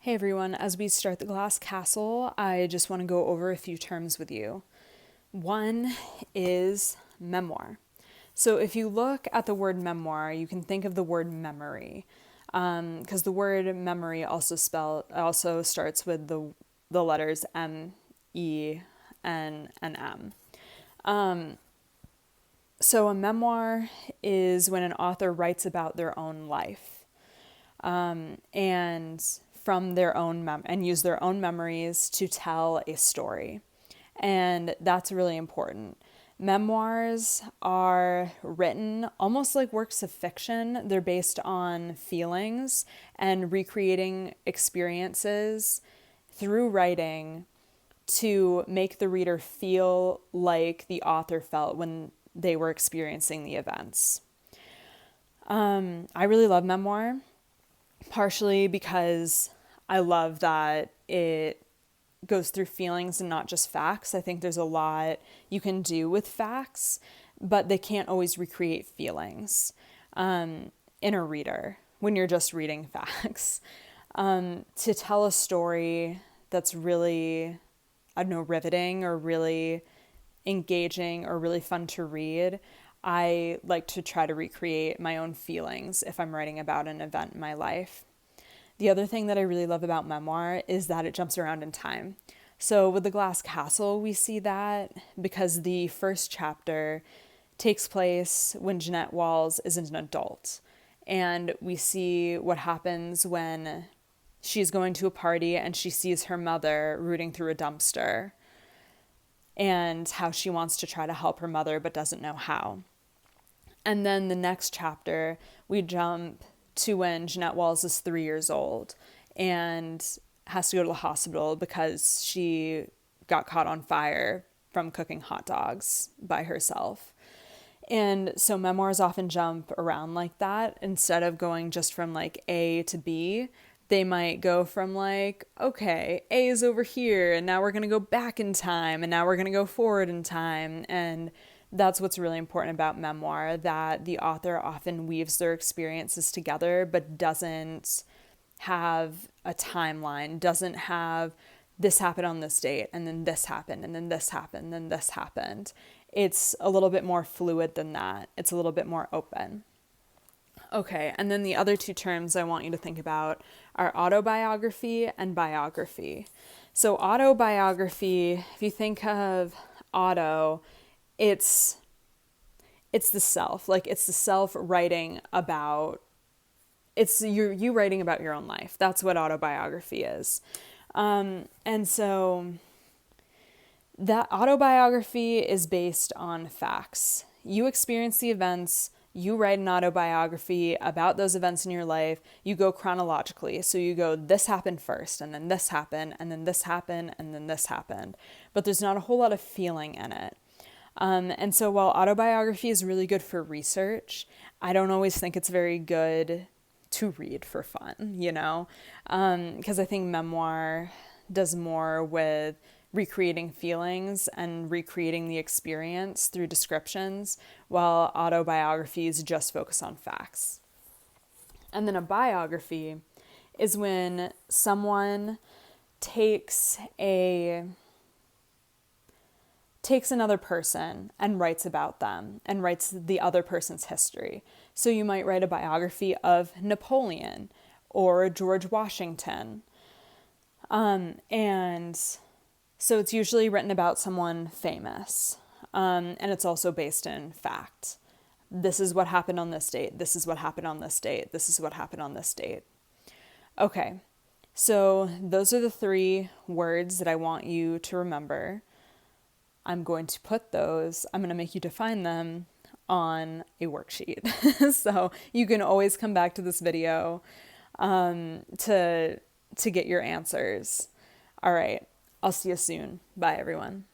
Hey everyone, as we start the Glass Castle, I just want to go over a few terms with you. One is memoir. So if you look at the word memoir, you can think of the word memory, because the word memory also starts with the letters M, E, N, and M. So a memoir is when an author writes about their own life, and from their own and use their own memories to tell a story. And that's really important. Memoirs are written almost like works of fiction. They're based on feelings and recreating experiences through writing to make the reader feel like the author felt when they were experiencing the events. I really love memoir, partially because I love that it goes through feelings and not just facts. I think there's a lot you can do with facts, but they can't always recreate feelings in a reader when you're just reading facts. To tell a story that's really, I don't know, riveting or really engaging or really fun to read, I like to try to recreate my own feelings if I'm writing about an event in my life. The other thing that I really love about memoir is that it jumps around in time. So with The Glass Castle, we see that because the first chapter takes place when Jeanette Walls is an adult. And we see what happens when she's going to a party and she sees her mother rooting through a dumpster, and how she wants to try to help her mother but doesn't know how. And then the next chapter, we jump to when Jeanette Walls is 3 years old and has to go to the hospital because she got caught on fire from cooking hot dogs by herself. And so memoirs often jump around like that. Instead of going just from like A to B, they might go from like, okay, A is over here, and now we're going to go back in time, and now we're going to go forward in time. And that's what's really important about memoir, that the author often weaves their experiences together, but doesn't have a timeline, doesn't have this happened on this date, and then this happened, and then this happened, and then this happened. It's a little bit more fluid than that. It's a little bit more open. Okay, and then the other two terms I want you to think about are autobiography and biography. So autobiography, if you think of auto, it's the self. Like, it's the self writing about, it's you writing about your own life. That's what autobiography is. And so that autobiography is based on facts. You experience the events, you write an autobiography about those events in your life, you go chronologically. So you go, this happened first, and then this happened, and then this happened, and then this happened. But there's not a whole lot of feeling in it. And so while autobiography is really good for research, I don't always think it's very good to read for fun, you know? Because I think memoir does more with recreating feelings and recreating the experience through descriptions, while autobiographies just focus on facts. And then a biography is when someone takes another person and writes about them and writes the other person's history. So you might write a biography of Napoleon or George Washington. And so it's usually written about someone famous. And it's also based in fact. This is what happened on this date. This is what happened on this date. This is what happened on this date. Okay, so those are the 3 words that I want you to remember. I'm going to make you define them on a worksheet. So you can always come back to this video to get your answers. All right, I'll see you soon. Bye, everyone.